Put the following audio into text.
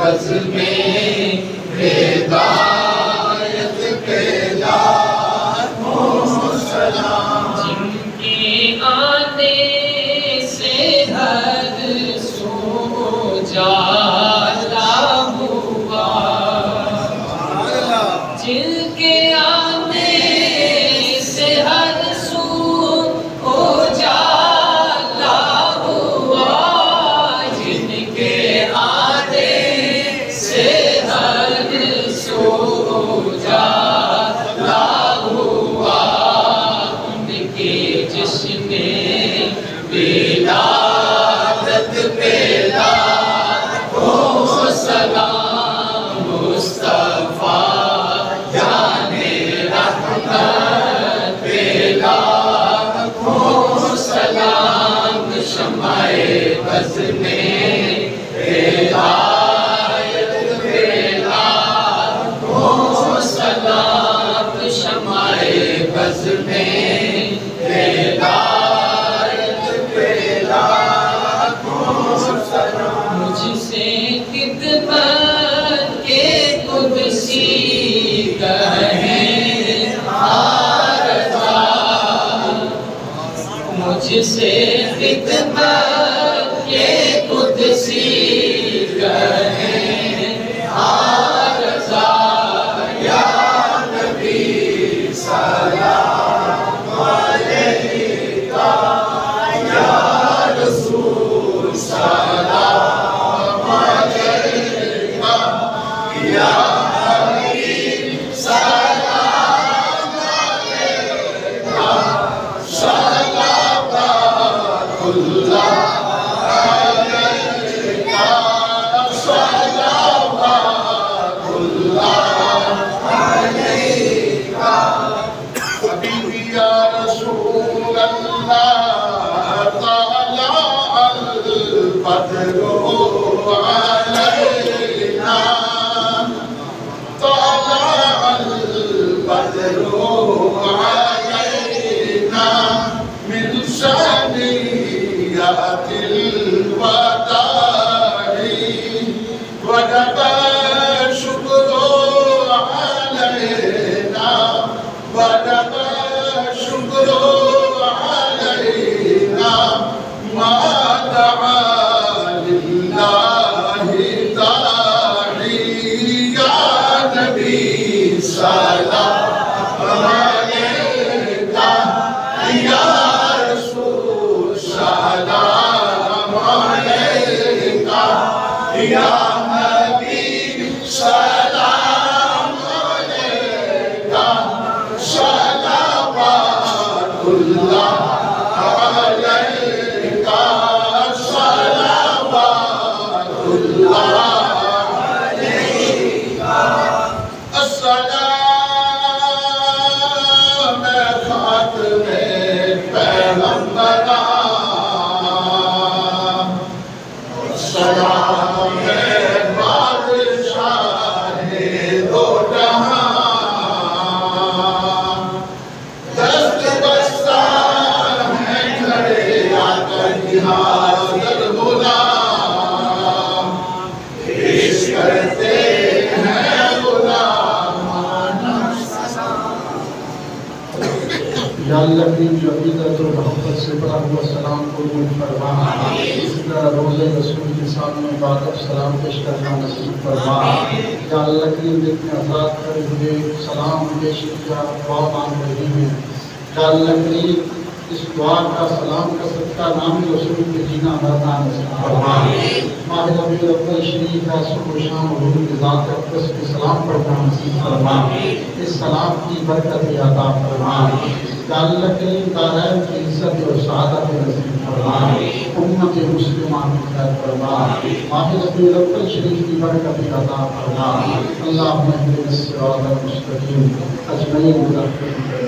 بزم ہدایت کے لاکھوں سلام، جن کے آنے سے ہر سو اجالا ہوا، جن کے آنے سے ہر سو اجالا ہوا، جن کے آنے سے ہر سو اجالا ہوا، ان کے جشن ولادت پہ لاکھوں سلام، مصطفیٰ جانے رحمت پہ لاکھوں سلام، شمع بزم ہدایت پہ لاکھوں سلام، شمع بزم ہدایت پہ لاکھوں سلام، مجھ سے خدمت کے قدسی کہیں آرزا، مجھ سے خدمت کے قدسی کہیں آرزا، یا نبی سلام علیکہ، یا رسول سلام علیکہ، یا حبیب سلام علیکہ، صلوات اللہ علیکہ، صلوات اللہ علیکہ، حبیبی یا رسول اللہ، طلع البدر علینا، طلع البدر علینا، من ثنیات الوداع، وجب الشکر علینا، وجب الشکر علینا، ما دعا للہ داعی، یا نبی سلام علیکہ، یا رسول سلام علیکہ، یا حبیب سلام علیکہ، صلوات اللہ علیکہ، صلوات اللہ علیکہ، السلام خاتم پیغمبران، سلام بادشاہ دو جہاں، دست بستہ ہیں کھڑے آ کر حاضر غلام، پیش کرتے ہیں غلامان۔ یا اللہ کریم جو عقیدت و محبت سے بڑا ہوا سلام قبول فرما، اسی طرح روضہ رسول کے سامنے عبادت سلام پیش کرنا نصیب فرما۔ یا اللہ کریم جتنے افراد کھڑے ہوئے سلام پیش کیا، دعا مانگ رہے ہیں، یا اللہ کریم اس دعا کا سلام کا صدقہ نام رسول کے جینا مرنا نصیب فرما۔ ماہ ربیع الاول شریف ہے، صبح و شام حضور کی ذات اقدس کے سلام پڑھنا نصیب فرما، اس سلام کی برکت عطا فرما۔ یا اللہ کریم دارین کی عزت اور سعادت نصیب فرما، امت مسلمہ کی خیر فرما، ماہ ربیع الاول شریف کی برکت عطا فرما۔ اللہم اہدنا الصراط المستقیم اجمعین برحمتک۔